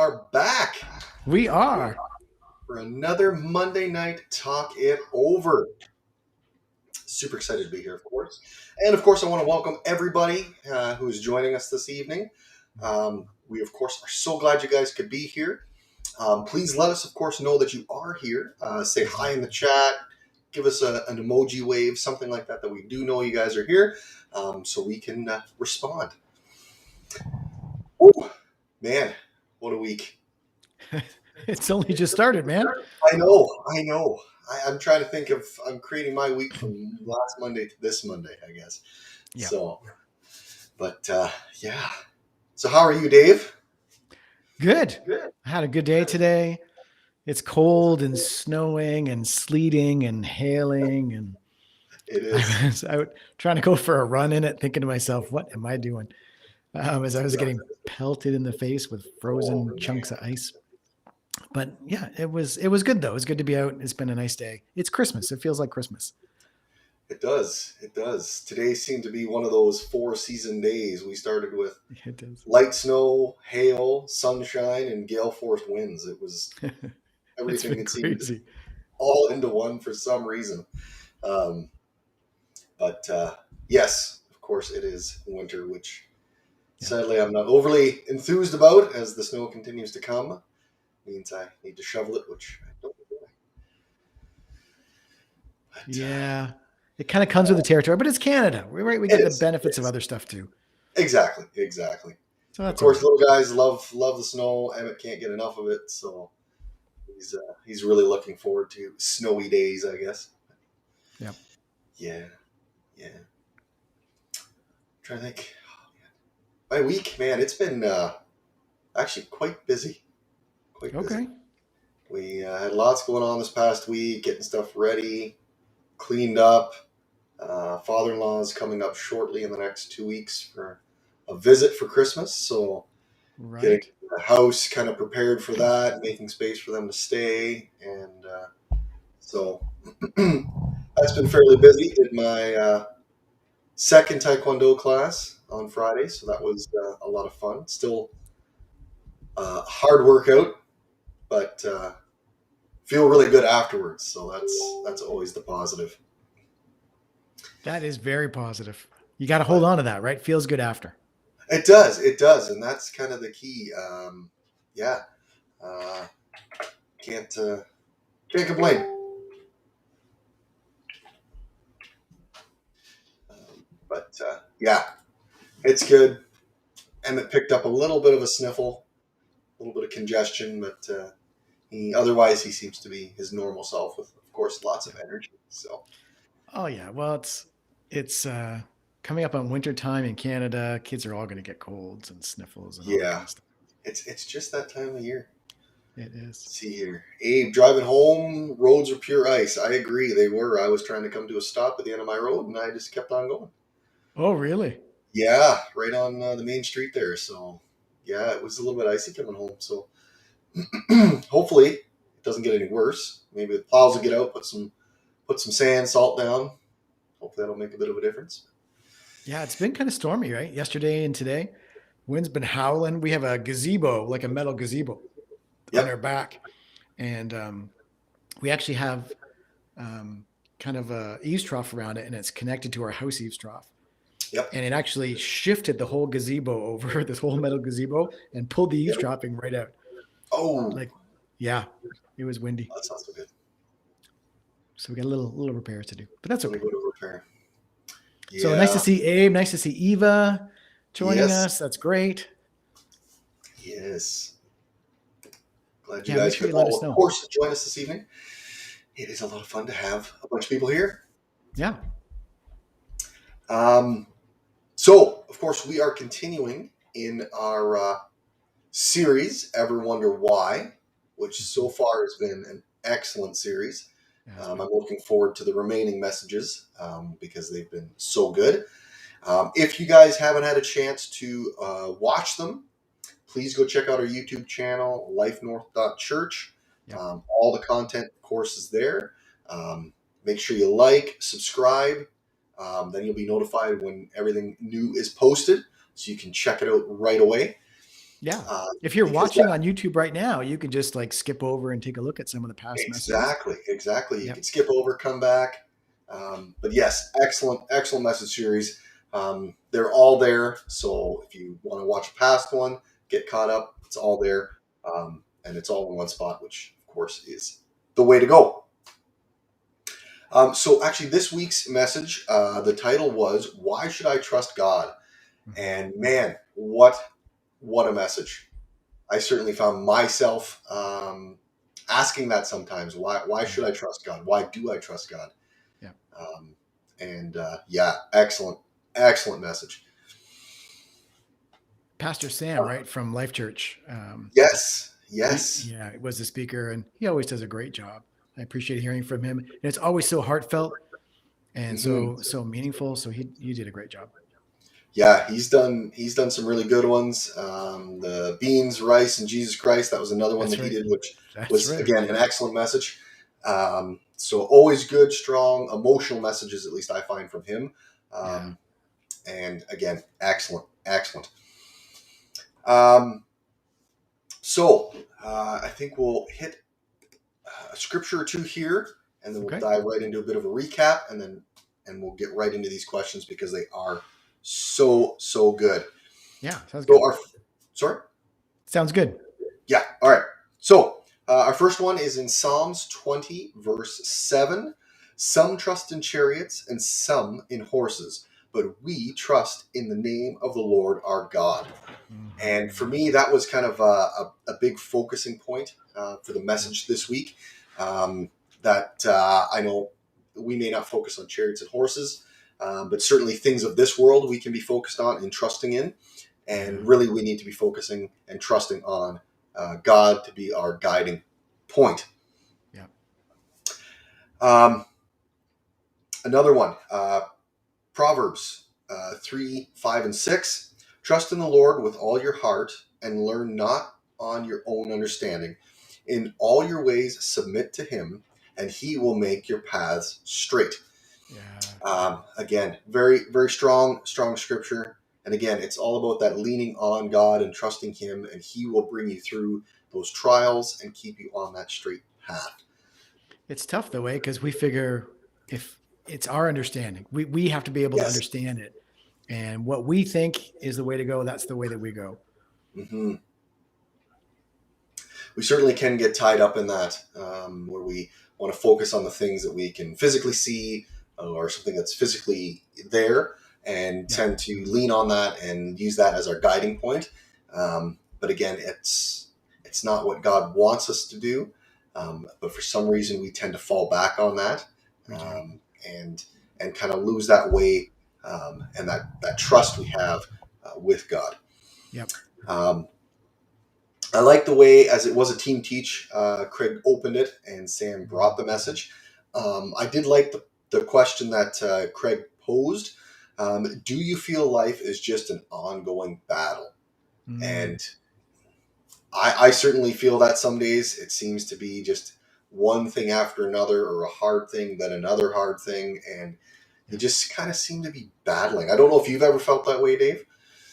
are back We are. for another Monday night Talk It Over. Super excited to be here, of course. And of course, I want to welcome everybody who is joining us this evening. We, of course, are so glad you guys could be here. Please let us, of course, know that you are here. Say hi in the chat. Give us an emoji wave, something like that we do know you guys are here, so we can respond. Woo, man, what a week. It's only just started, man. I know. I'm trying to think of. I'm creating my week from last Monday to this Monday, I guess. Yeah. So, but yeah. So, how are you, Dave? Good. Good. I had a good day today. It's cold and snowing and sleeting and hailing. And It I is. was out trying to go for a run in it, thinking to myself, what am I doing? As I was getting pelted in the face with frozen chunks of ice. But yeah, it was good though. It was good to be out. It's been a nice day. It's Christmas. It feels like Christmas. It does. It does. Today seemed to be one of those 4-season days. We started with It does. light snow, hail, sunshine, and gale force winds. It was It's everything. been It seemed crazy. all into one for some reason. Um, but yes, of course, it is winter, which Yeah. sadly I'm not overly enthused about as the snow continues to come. Means I need to shovel it, which I don't do. But Yeah. It kind of comes with the territory, but it's Canada. We it get the is. benefits It of is. other stuff too. Exactly. So Of that's all course, right. little guys love the snow. Emmett can't get enough of it, so he's really looking forward to snowy days, I guess. Yeah. Yeah, yeah. I'm trying to think. My week, man, it's been actually quite busy. Quite busy. Okay. We had lots going on this past week, getting stuff ready, cleaned up. Father-in-law is coming up shortly in the next 2 weeks for a visit for Christmas, so getting Right. the house kind of prepared for that, making space for them to stay, and so that's been fairly busy. Did my second Taekwondo class on Friday, so that was a lot of fun. Still hard workout, but feel really good afterwards. So that's always the positive. That is very positive. You got to hold But on to that, right? Feels good after. it does, and that's kind of the key. Yeah, uh, can't can't complain. But yeah, it's good. Emmett picked up a little bit of a sniffle, a little bit of congestion, but otherwise he seems to be his normal self with, of course, lots of energy. So Oh yeah. Well, it's coming up on winter time in Canada. Kids are all going to get colds and sniffles and all that kind yeah, of stuff. it's just that time of year. It is. Let's see here, Abe, driving home, roads were pure ice. I agree, they were. I was trying to come to a stop at the end of my road, and I just kept on going. Oh, really? Yeah, right on the main street there. So yeah, it was a little bit icy coming home. So hopefully it doesn't get any worse. Maybe the plows will get out, put some sand, salt down. Hopefully that'll make a bit of a difference. Yeah, it's been kind of stormy, right? Yesterday and today, wind's been howling. We have a gazebo, like a metal gazebo, on our Yep. back, and we actually have um, kind of a eaves trough around it, and it's connected to our house eaves trough. Yep. And it actually shifted the whole gazebo over this whole metal gazebo and pulled the Yep. eavesdropping right out. Oh, Like, yeah, it was windy, that's not so good. so we got a little repairs to do, but that's A little okay. bit of repair. So nice to Yeah. see Abe. Nice to see Eva joining Yes. us. That's great. Yes. Glad you Yeah, make guys sure could you let all, us of know. course, join us this evening. It is a lot of fun to have a bunch of people here. Yeah. Um, so, of course, we are continuing in our series, Ever Wonder Why, which so Mhm. far has been an excellent series. It has I'm been. looking forward to the remaining messages because they've been so good. If you guys haven't had a chance to watch them, please go check out our YouTube channel, lifenorth.church. Yep. All the content, of course, is there. Um, Make sure you like, subscribe. Then you'll be notified when everything new is posted, so you can check it out right away. Yeah. If you're Because watching on YouTube right now, you can just like skip over and take a look at some of the past messages. exactly. You Yep. can skip over, come back. But yes, excellent message series. They're all there. So if you want to watch a past one, get caught up. It's all there, and it's all in one spot, which of course is the way to go. So actually, this week's message, the title was "Why Should I Trust God?" Mhm. And man, what a message! I certainly found myself asking that sometimes. Why Yeah. should I trust God? Why do I trust God? Yeah. Um, and yeah, excellent message. Pastor Sam, right, from Life Church. Yes, He, yes. yeah, was the speaker, and he always does a great job. I appreciate hearing from him, and it's always so heartfelt and Hmm. so meaningful. So he did a great job. Yeah, he's done some really good ones. The beans, rice, and Jesus Christ. That was another one That's that he right. did, which That's was right. again an excellent message. So always good, strong, emotional messages. At least I find from him. Yeah. Um, and again, excellent. Um, so I think we'll hit a scripture or two here, and then we'll Okay. dive right into a bit of a recap, and we'll get right into these questions because they are so good. Yeah. Sounds So good. our sorry, Sounds good. yeah, all right. So our first one is in Psalms 20, verse 7. Some trust in chariots and some in horses, but we trust in the name of the Lord our God. And for Mhm. me, that was kind of a big focusing point for the Yep. message this week. That I know we may not focus on chariots and horses, but certainly things of this world we can be focused on and trusting in. And Yeah. really, we need to be focusing and trusting on God to be our guiding point. Yeah. Um, Another one, Proverbs 3, 5, and 6. Trust in the Lord with all your heart and learn not on your own understanding. In all your ways, submit to him, and he will make your paths straight. Yeah. Again, very strong scripture. And again, it's all about that leaning on God and trusting him, and he will bring you through those trials and keep you on that straight path. It's tough the way because we figure if it's our understanding, we have to be able to Yes. understand it, and what we think is the way to go. That's the way that we go. Hmm. We certainly can get tied up in that, where we want to focus on the things that we can physically see or something that's physically there, and Yep. tend to lean on that and use that as our guiding point. But again, it's not what God wants us to do. But for some reason, we tend to fall back on that, We do. um, and and kind of lose that way, and that trust we have with God. Yep. Um, I like the way, as it was a team teach, Craig opened it and Sam brought the message. I did like the question that Craig posed. Do you feel life is just an ongoing battle? Mm. And I certainly feel that some days it seems to be just one thing after another, or a hard thing, then another hard thing. And you Yeah. just kind of seem to be battling. I don't know if you've ever felt that way, Dave.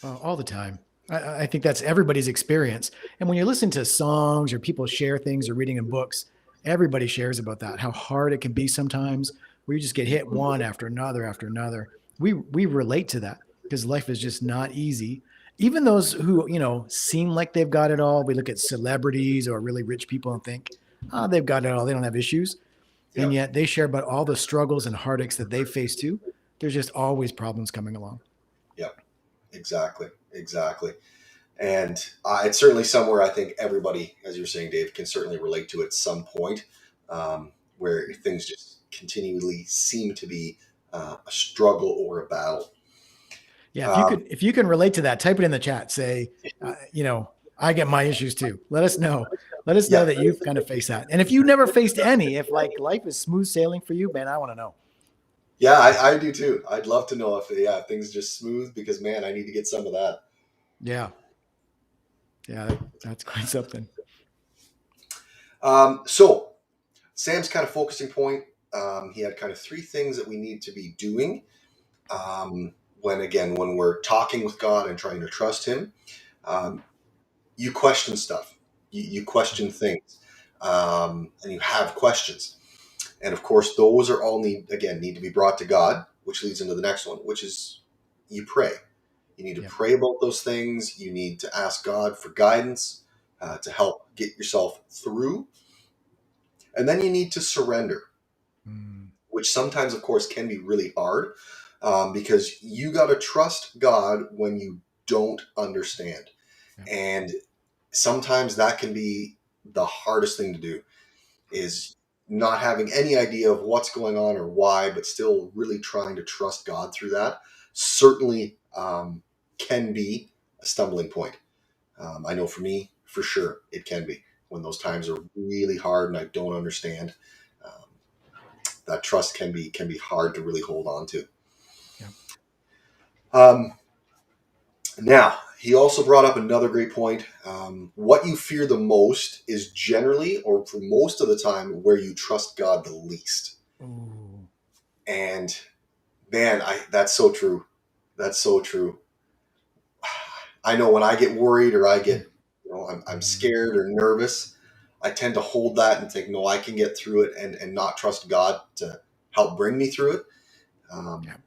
All the time. I think that's everybody's experience. And when you listen to songs or people share things or reading in books, everybody shares about that, how hard it can be sometimes where you just get hit Mhm. one after another after another. We relate to that because life is just not easy. Even those who, seem like they've got it all, we look at celebrities or really rich people and think, oh, they've got it all. They don't have issues. And Yep. yet they share about all the struggles and heartaches that they face too. There's just always problems coming along. Yep. Exactly. And it's certainly somewhere I think everybody, as you're saying, Dave, can certainly relate to at some point, where things just continually seem to be a struggle or a battle. Yeah, Um, if you can relate to that, type it in the chat. Say, I get my issues too. Let us know. Let us know yeah, that you've kind of faced that. And if you never faced any, if like life is smooth sailing for you, man, I want to know. yeah, I do too. I'd love to know if things just smooth, because man, I need to get some of that. Yeah, yeah, that's quite something. So Sam's kind of focusing point. He had kind of three things that we need to be doing, when we're talking with God and trying to trust Him. Um, you question stuff, you question things, and you have questions. And of course, those are all need to be brought to God, which leads into the next one, which is you pray. You need to Yeah. pray about those things. You need to ask God for guidance to help get yourself through. And then you need to surrender, Mm, which sometimes, of course, can be really hard because you got to trust God when you don't understand. yeah. And sometimes that can be the hardest thing to do is not having any idea of what's going on or why, but still really trying to trust God through that. Certainly can be a stumbling point. I know for me, for sure, it can be when those times are really hard and I don't understand. Um, that trust can be hard to really hold on to. Yeah. Um, Now, he also brought up another great point. What you fear the most is generally, or for most of the time, where you trust God the least. Ooh. And man, that's so true. That's so true. I know when I get worried or I get, I'm Mm-hmm. scared or nervous, I tend to hold that and think, no, I can get through it and not trust God to help bring me through it. Um, Yeah.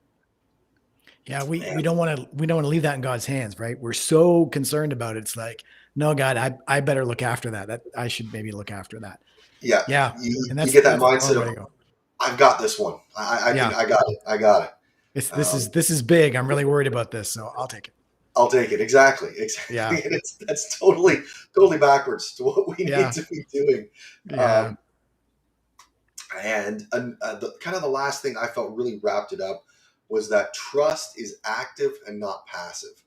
Yeah, we and don't want to leave that in God's hands, right? We're so concerned about it. It's like, no, God, I better look after that. That I should maybe look after that. yeah, Yeah, you, and you that's get that that's the wrong mindset way of, to go. I've got this one. Yeah, I got it. I got it. it's this Um, is this is big. I'm really worried about this, so I'll take it. I'll take it. Exactly. Yeah, Exactly. And that's totally backwards to what we need yeah, to be doing. yeah. Um, and the kind of the last thing I felt really wrapped it up was that trust is active and not passive.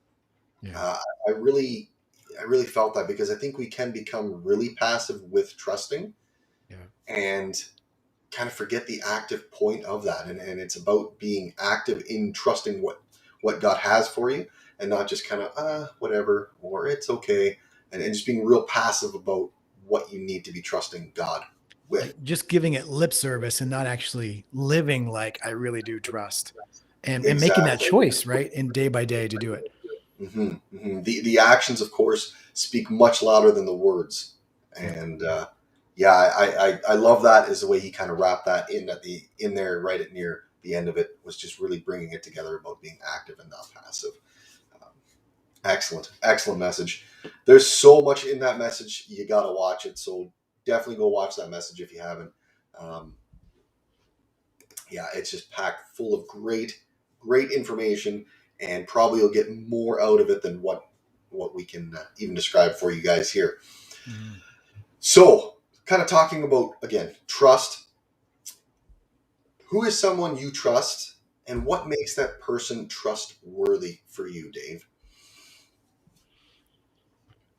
Yeah, Uh, I really, I really felt that because I think we can become really passive with trusting yeah. and kind of forget the active point of that. And it's about being active in trusting what God has for you and not just kind of, whatever, or it's okay. And just being real passive about what you need to be trusting God with. Like just giving it lip service and not actually living like I really do trust, and making that Exactly. choice, right, and day by day to do it. The actions, of course, speak much louder than the words, Yep. and yeah, I love that is the way he kind of wrapped that in there right at near the end of it was just really bringing it together about being active and not passive. Um, excellent message. There's so much in that message. You got to watch it. So definitely go watch that message if you haven't. Um, yeah, it's just packed full of great information, and probably you'll get more out of it than what we can even describe for you guys here. Mhm. So, kind of talking about again trust. Who is someone you trust, and what makes that person trustworthy for you, Dave?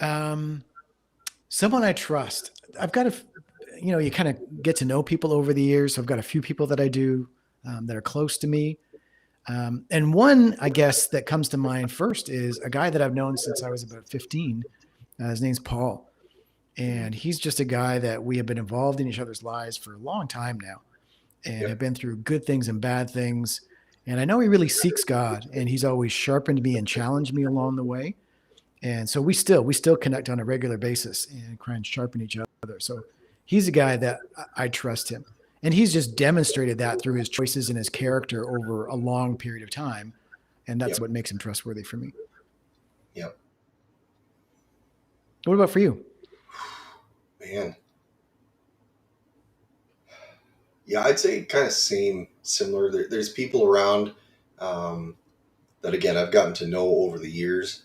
Um, Someone I trust. I've got you kind of get to know people over the years. So I've got a few people that I do that are close to me. And one, I guess, that comes to mind first is a guy that I've known since I was about 15. His name's Paul. Mhm. And he's just a guy that we have been involved in each other's lives for a long time now and have Yep. been through good things and bad things. And I know he really seeks God, and he's always sharpened me and challenged me along the way. And so we still connect on a regular basis and try and sharpen each other. So he's a guy that I trust him. And he's just demonstrated that through his choices and his character over a long period of time. And that's Yep. what makes him trustworthy for me. Yep. What about for you? Man. Yeah, I'd say kind of similar. There's people around um, that again I've gotten to know over the years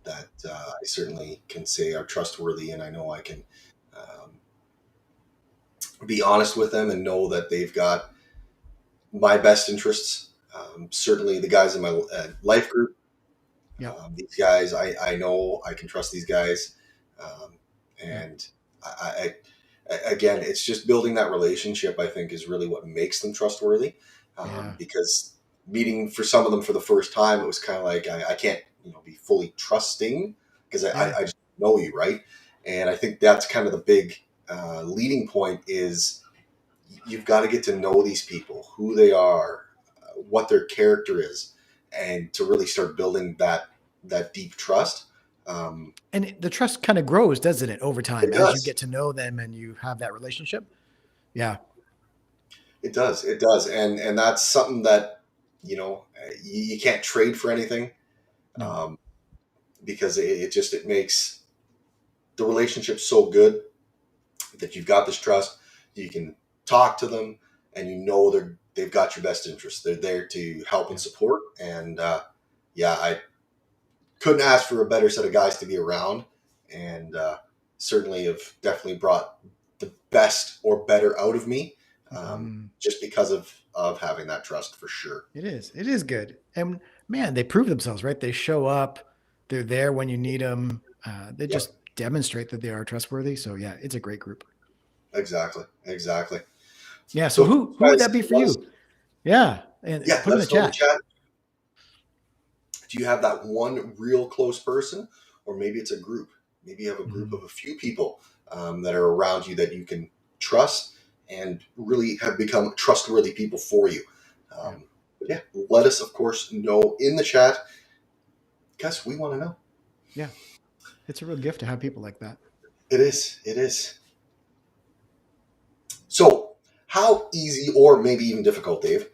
that I certainly can say are trustworthy, and I know I can um, be honest with them and know that they've got my best interests. Certainly, the guys in my life group, Yep. these guys, I know I can trust these guys, um, Yep. and again, it's just building that relationship. I think is really what makes them trustworthy, Yeah. because meeting for some of them for the first time, it was kind of like I can't be fully trusting because Yeah. I just know you, right? And I think that's kind of the big leading point is you've got to get to know these people, who they are, what their character is, and to really start building that deep trust. And the trust kind of grows, doesn't it, over It time as you does. get to know them and you have that relationship? Yeah. It does. It does. And that's something that, you can't trade for anything, No. um, because it makes the relationship so good that you've got this trust. You can talk to them, and they've got your best interest. They're there to help and Yeah. support. And yeah, I couldn't ask for a better set of guys to be around, and certainly have definitely brought the best or better out of me, Mhm. just because of having that trust for sure. It is. It is good. And man, they prove themselves, right? They show up. They're there when you need them. They Yep, just demonstrate that they are trustworthy. So yeah, it's a great group. exactly, exactly. Yeah. So So, who would guys, that be for you? Yeah, and yeah, put in let the us know in the chat. chat. Do you have that one real close person, or maybe it's a group? Maybe you have a group Mhm. of a few people, that are around you that you can trust and really have become trustworthy people for you. Yeah. But yeah, let us, of course, know in the chat, guys. We want to know. Yeah. It's a real gift to have people like that. It is. It is. So, how easy, or maybe even difficult, Dave,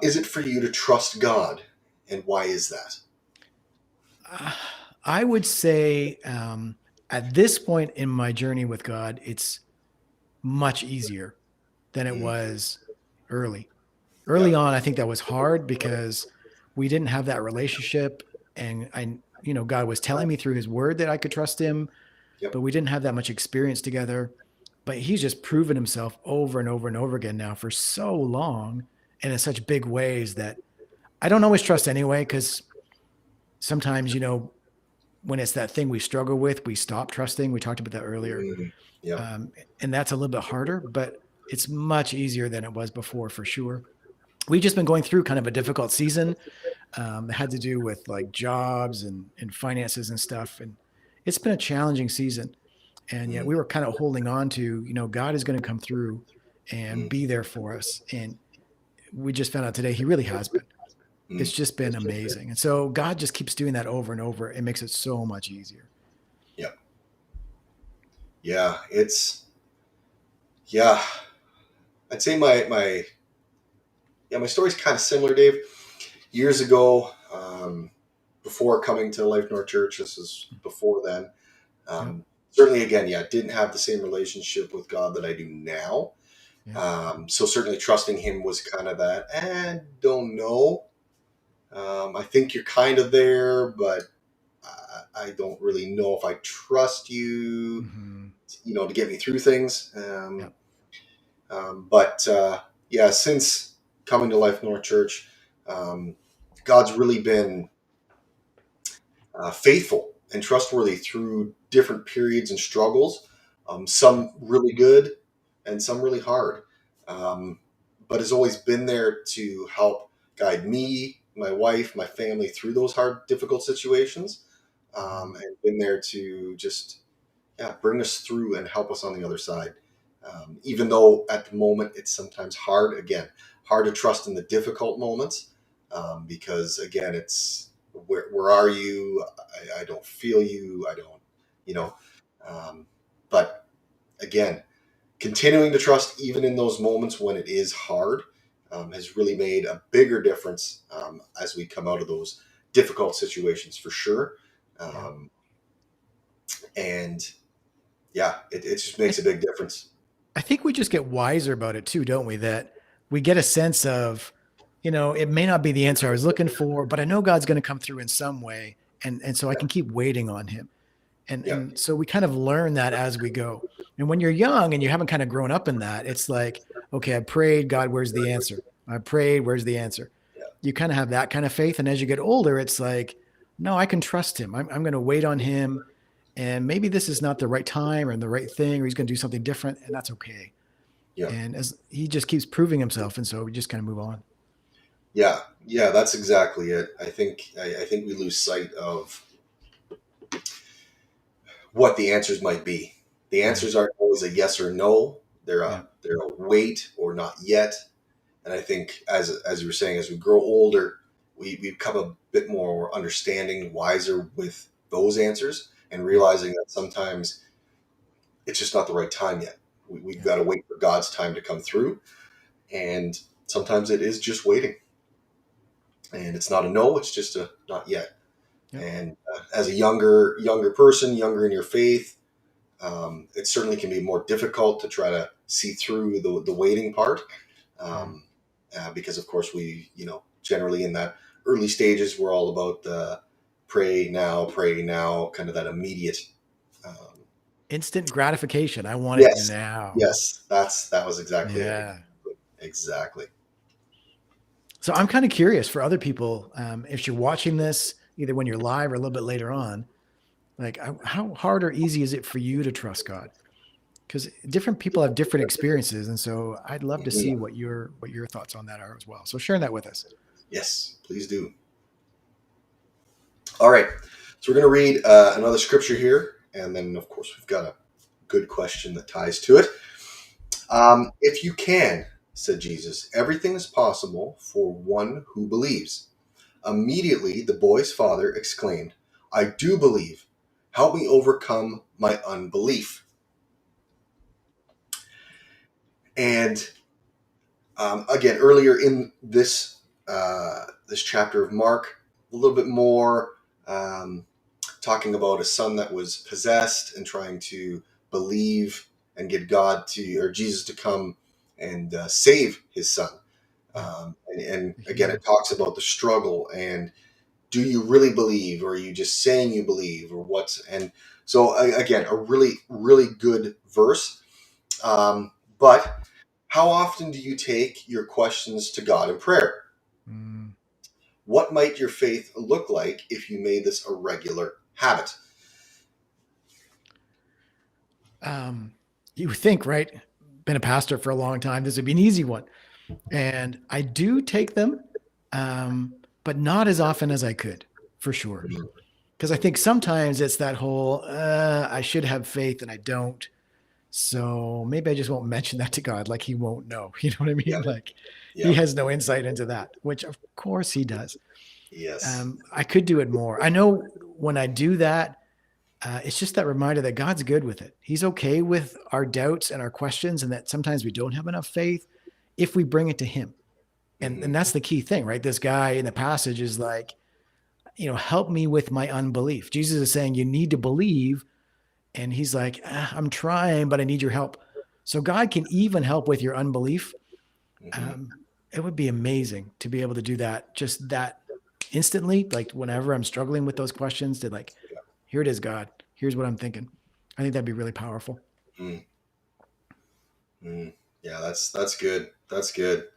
is it for you to trust God, and why is that? Uh, I would say at this point in my journey with God, it's much easier than it Mm, was early. yeah. Early on, I think that was hard because we didn't have that relationship. And God was telling me through his word that I could trust him, Yep. but we didn't have that much experience together. But he's just proven himself over and over and over again now for so long and in such big ways that I don't always trust anyway, because sometimes, when it's that thing we struggle with, we stop trusting. We talked about that earlier. Mm, yeah. And that's a little bit harder, but it's much easier than it was before for sure. We've just been going through kind of a difficult season. That had to do with like jobs and finances and stuff. And it's been a challenging season. And yet Mm, we were kind of holding on to, God is going to come through and mm, be there for us. And we just found out today he really has been. It's mm. just been amazing. And so God just keeps doing that over and over. It makes it so much easier. Yeah. Yeah. Yeah. I'd say my story's kind of similar, Dave. Years ago, before coming to Life North Church, this is before then. Yep. Certainly, again, yeah, didn't have the same relationship with God that I do now. Yep. So certainly trusting Him was kind of that. And don't know. I think you're kind of there, but I don't really know if I trust you, Mm-hmm. to get me through things. Yep. But yeah, since coming to Life North Church, um, God's really been faithful and trustworthy through different periods and struggles. Some really good, and some really hard. Um, but has always been there to help guide me, my wife, my family through those hard, difficult situations, Mm-hmm. and been there to just, yeah, bring us through and help us on the other side. Even though at the moment it's sometimes hard, again, hard to trust in the difficult moments, because again, it's where are you? I don't feel you. I don't, you know. Um, but again, continuing to trust even in those moments when it is hard, has really made a bigger difference, as we come out of those difficult situations for sure. Yeah. Um, and yeah, it just I, makes a big difference. I think we just get wiser about it too, don't we? That we get a sense of, it may not be the answer I was looking for, but I know God's going to come through in some way. And so I Yeah, can keep waiting on him. And yeah, and so we kind of learn that as we go. And when you're young and you haven't kind of grown up in that, it's like, okay, I prayed, God, where's the answer? I prayed, where's the answer? yeah, You kind of have that kind of faith. And as you get older, it's like, no, I can trust him. I'm going to wait on him. And maybe this is not the right time or the right thing, or he's going to do something different. And that's okay. yeah, And as he just keeps proving himself. And so we just kind of move on. yeah, yeah. That's exactly it. I think we lose sight of what the answers might be. The Yeah. answers aren't always a yes or no. They're a Yeah. they're a wait or not yet. And I think, as you were saying, as we grow older, we become a bit more understanding, wiser with those answers, and realizing that sometimes it's just not the right time yet. We've Yeah. got to wait for God's time to come through, and sometimes it is just waiting, and it's not a no, it's just a not yet. Yep. And as a younger person, younger in your faith, it certainly can be more difficult to try to see through the waiting part, Mm. um, because of course generally in that early stages we're all about the pray now, kind of that immediate. Um, Instant gratification. I want it yes, now. yes, that was exactly it. Yeah. Exactly. So I'm kind of curious for other people, if you're watching this either when you're live or a little bit later on, like how hard or easy is it for you to trust God? Because different people have different experiences, and so I'd love to see Mhm. what your thoughts on that are as well. So sharing that with us. Yes, please do. All right, so we're going to read another scripture here, and then of course we've got a good question that ties to it. If you can, said Jesus, everything is possible for one who believes. Immediately, the boy's father exclaimed, I do believe. Help me overcome my unbelief. And again, earlier in this chapter of Mark, a little bit more um, talking about a son that was possessed and trying to believe and get God to, or Jesus to come and save his son. Yeah, And to again, heal it him. talks about the struggle and do you really believe, or are you just saying you believe, or what's, and so again, a really good verse. But how often do you take your questions to God in prayer? Mm. What might your faith look like if you made this a regular habit? Um, you would think, right? Been a pastor for a long time. This would be an easy one, and I do take them, but not as often as I could, for sure. Because I think sometimes it's that whole I should have faith and I don't. So maybe I just won't mention that to God, like he won't know. You know what I mean? Yep, Like he yep, has no insight into that, which of course he does. yes. I could do it more. I know when I do that, it's just that reminder that God's good with it. He's okay with our doubts and our questions, and that sometimes we don't have enough faith if we bring it to Him. And Hmm. that's the key thing, right? This guy in the passage is like, help me with my unbelief. Jesus is saying, you need to believe. And he's like, I'm trying, but I need your help. So God can even help with your unbelief. Hmm. Um, it would be amazing to be able to do that, just that instantly. Like whenever I'm struggling with those questions, to like, here it is, God. Here's what I'm thinking. I think that'd be really powerful. Mm, mm. Yeah, that's good. That's good.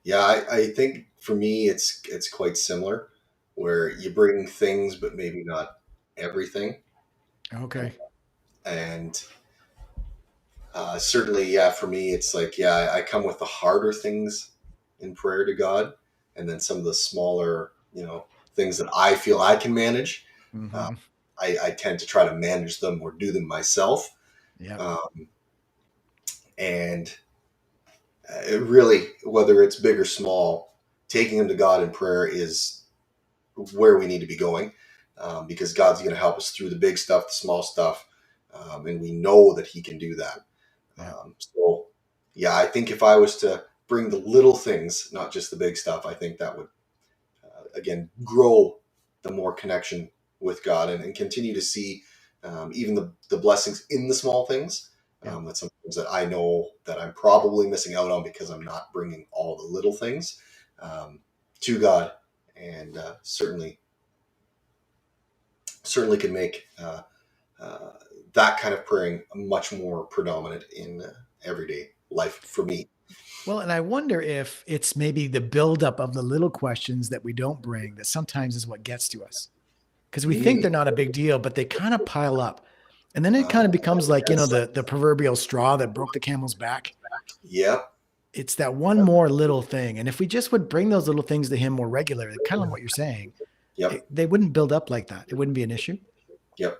Yeah, I think for me it's quite similar, where you bring things but maybe not everything. Okay. And certainly, yeah, for me it's like, yeah, I come with the harder things in prayer to God, and then some of the smaller, things that I feel I can manage. Uh, Mm-hmm. I tend to try to manage them or do them myself. Yep. Um, and it really, whether it's big or small, taking them to God in prayer is where we need to be going, because God's going to help us through the big stuff, the small stuff, and we know that He can do that. Yep. So, yeah, I think if I was to bring the little things, not just the big stuff, I think that would, again, grow the more connection with God, and continue to see even the blessings in the small things. Yep. That's some things that I know that I'm probably missing out on because I'm not bringing all the little things um, to God, and certainly can make uh, that kind of praying much more predominant in everyday life for me. Well, and I wonder if it's maybe the buildup of the little questions that we don't bring that sometimes is what gets to us. Because we think Mm, they're not a big deal, but they kind of pile up. And then it uh, kind of becomes like, yes. the proverbial straw that broke the camel's back. Yep. It's that one more little thing. And if we just would bring those little things to him more regularly, kind of like what you're saying, Yep. they wouldn't build up like that. It wouldn't be an issue. Yep.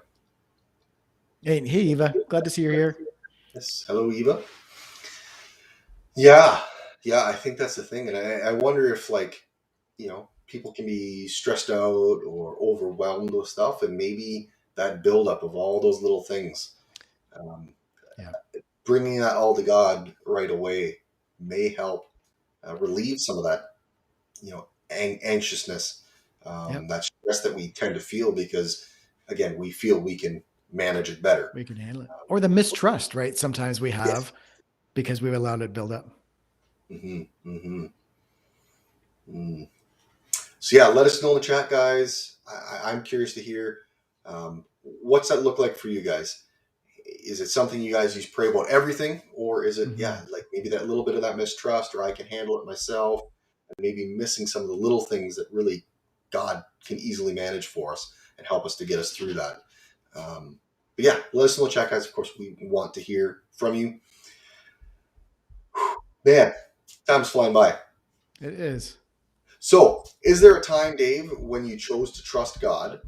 Hey, Eva, glad to see you're here. Yes. Hello, Eva. Yeah. Yeah. I think that's the thing. And I wonder if, like, people can be stressed out or overwhelmed with stuff, and maybe that buildup of all those little things, um, Yeah. bringing that all to God right away may help relieve some of that, anxiousness, Yep. that stress that we tend to feel because, again, we feel we can manage it better. We can handle it. Or the mistrust, right? Sometimes we Yes. have because we've allowed it to build up. Hmm. Hmm. Mm. So yeah, let us know in the chat, guys. I'm curious to hear, what's that look like for you guys. Is it something you guys use pray about everything, or is it, Mm-hmm. yeah, like maybe that little bit of that mistrust, or I can handle it myself, and maybe missing some of the little things that really God can easily manage for us and help us to get us through that. But yeah, let us know in the chat, guys. Of course, we want to hear from you. Man, time's flying by. It is. So, is there a time, Dave, when you chose to trust God?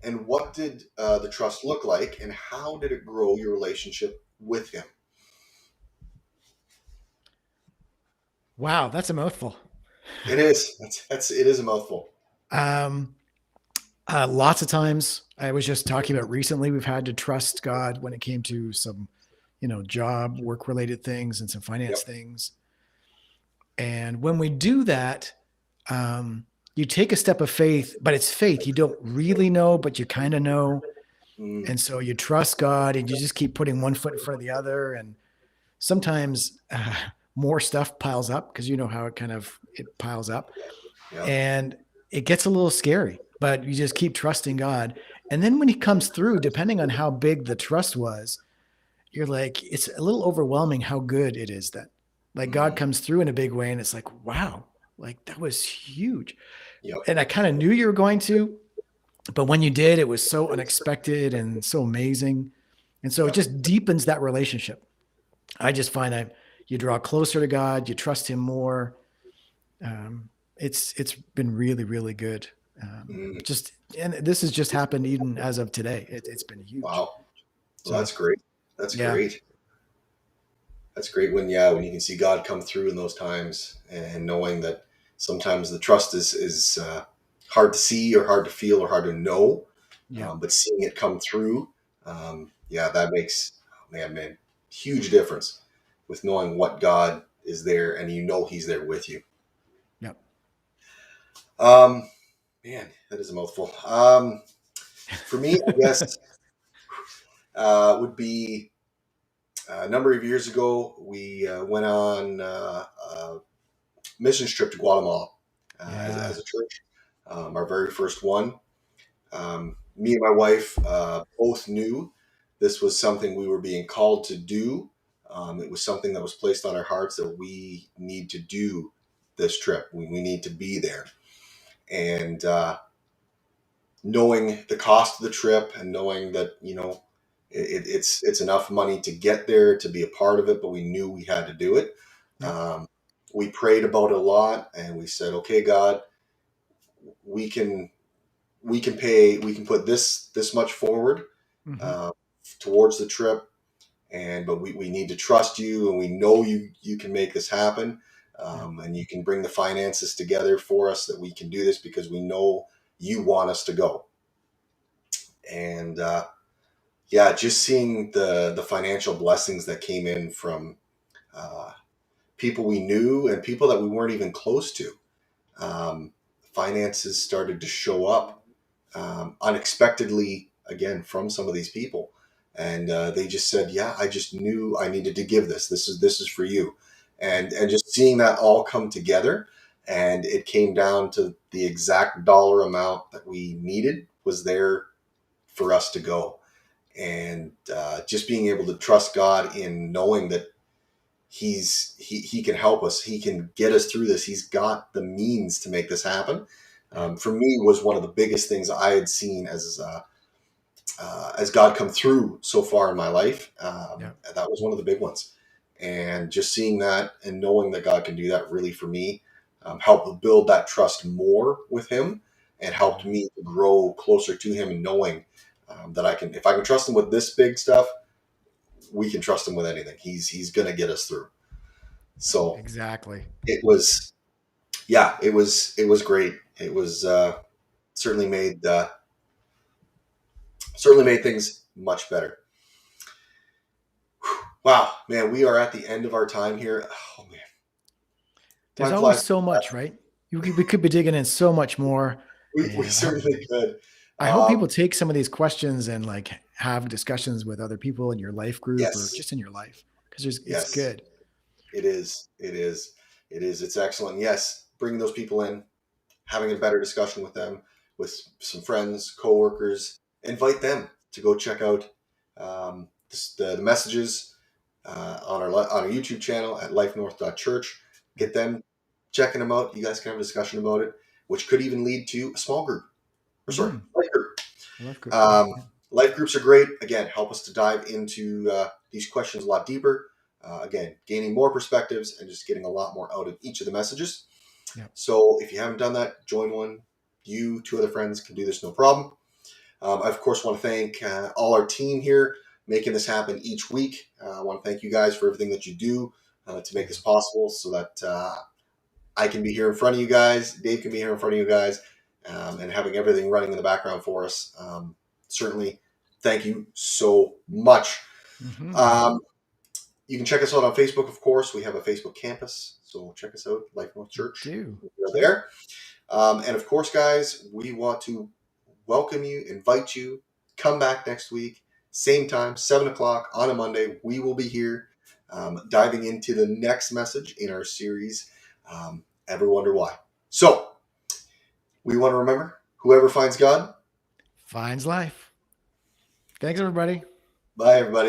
And what did the trust look like, and how did it grow your relationship with Him? Wow, that's a mouthful. It is. It is a mouthful. Um, Lots of times, I was just talking about recently, we've had to trust God when it came to some, job, work related things and some finance Yep. things. And when we do that, you take a step of faith, but it's faith. You don't really know, but you kind of know. Mm, And so you trust God and you just keep putting one foot in front of the other. And sometimes more stuff piles up because you know how it piles up. yep. And it gets a little scary, but you just keep trusting God. And then when he comes through, depending on how big the trust was, you're like, it's a little overwhelming how good it is that like God Mm, comes through in a big way. And it's like, wow, like that was huge. yep. And I kind of knew you were going to, but when you did, it was so unexpected and so amazing. And so it Yep. just deepens that relationship. I just find you draw closer to God, you trust him more. It's been really, really good. Mm, Just and this has just happened even as of today. It's been huge. wow. Well, So that's great. That's yeah, great. That's great when, yeah, when you can see God come through in those times, and knowing that sometimes the trust is hard to see or hard to feel or hard to know, yeah, but seeing it come through, yeah, that makes, oh, man, huge difference with knowing what God is there, and He's there with you. yeah, Um, Man, that is a mouthful. For me, I guess would be a number of years ago. We went on a missions trip to Guatemala yeah, as a church, our very first one. Me and my wife both knew this was something we were being called to do. It was something that was placed on our hearts that we need to do this trip. We need to be there. And knowing the cost of the trip and knowing that, it's enough money to get there to be a part of it, but we knew we had to do it. yep, Um, we prayed about it a lot, and we said, "Okay, God, we can we can put this much forward hmm, uh, towards the trip, and but we need to trust you, and we know you can make this happen, yeah, and you can bring the finances together for us that we can do this because we know you want us to go." And yeah, just seeing the financial blessings that came in from uh, people we knew and people that we weren't even close to. Um, Finances started to show up unexpectedly again from some of these people, and they just said, "Yeah, I just knew I needed to give this. This is for you," yeah, and just seeing that all come together, and it came down to the exact dollar amount that we needed was there for us to go, and just being able to trust God in knowing that he can help us. He can get us through this. He's got the means to make this happen. yeah, For me, was one of the biggest things I had seen as God come through so far in my life. yeah, That was one of the big ones, and just seeing that and knowing that God can do that really for me helped build that trust more with Him, and helped yeah, me to grow closer to Him, and knowing that I can, if I can trust Him with this big stuff, we can trust Him with anything. He's going to get us through. So exactly. it was Yeah, it was great. It was certainly made certainly made things much better. Wow, man, we are at the end of our time here. Oh man, There's time always flies. so much, right? We could be digging in so much more, We and certainly could. I hope Um, people take some of these questions and like have discussions with other people in your life group or yes, just in your life because it's yes, good. it is. It is. It is. It's excellent. Yes, bringing those people in, having a better discussion with them, with some friends, coworkers. Invite them to go check out the messages on our YouTube channel at lifenorth.church. Yeah. Get them checking them out. You guys can have a discussion about it, which could even lead to a small group. Or sorry, Hmm. life group. A life group. Yeah. Um, Yeah. Life groups are great. Again, help us to dive into these questions a lot deeper. Again, gaining more perspectives and just getting a lot more out of each of the messages. Yeah. So if you haven't done that, join one. You, two other friends can do this no problem. I, of course, want to thank all our team here making this happen each week. I want to thank you guys for everything that you do to make Yeah. this possible so that I can be here in front of you guys, Dave can be here in front of you guys, and having everything running in the background for us. Certainly, thank you so much. Hmm. Um, you can check us out on Facebook, of course. We have a Facebook campus, so check us out, Life North We Church. do. We're Yeah. there. And of course, guys, we want to welcome you, invite you, come back next week, same time, 7 o'clock on a Monday. We will be here diving into the next message in our series, Ever Wonder Why? So, we want to remember whoever finds God. Finds life. Thanks, everybody. Bye, everybody.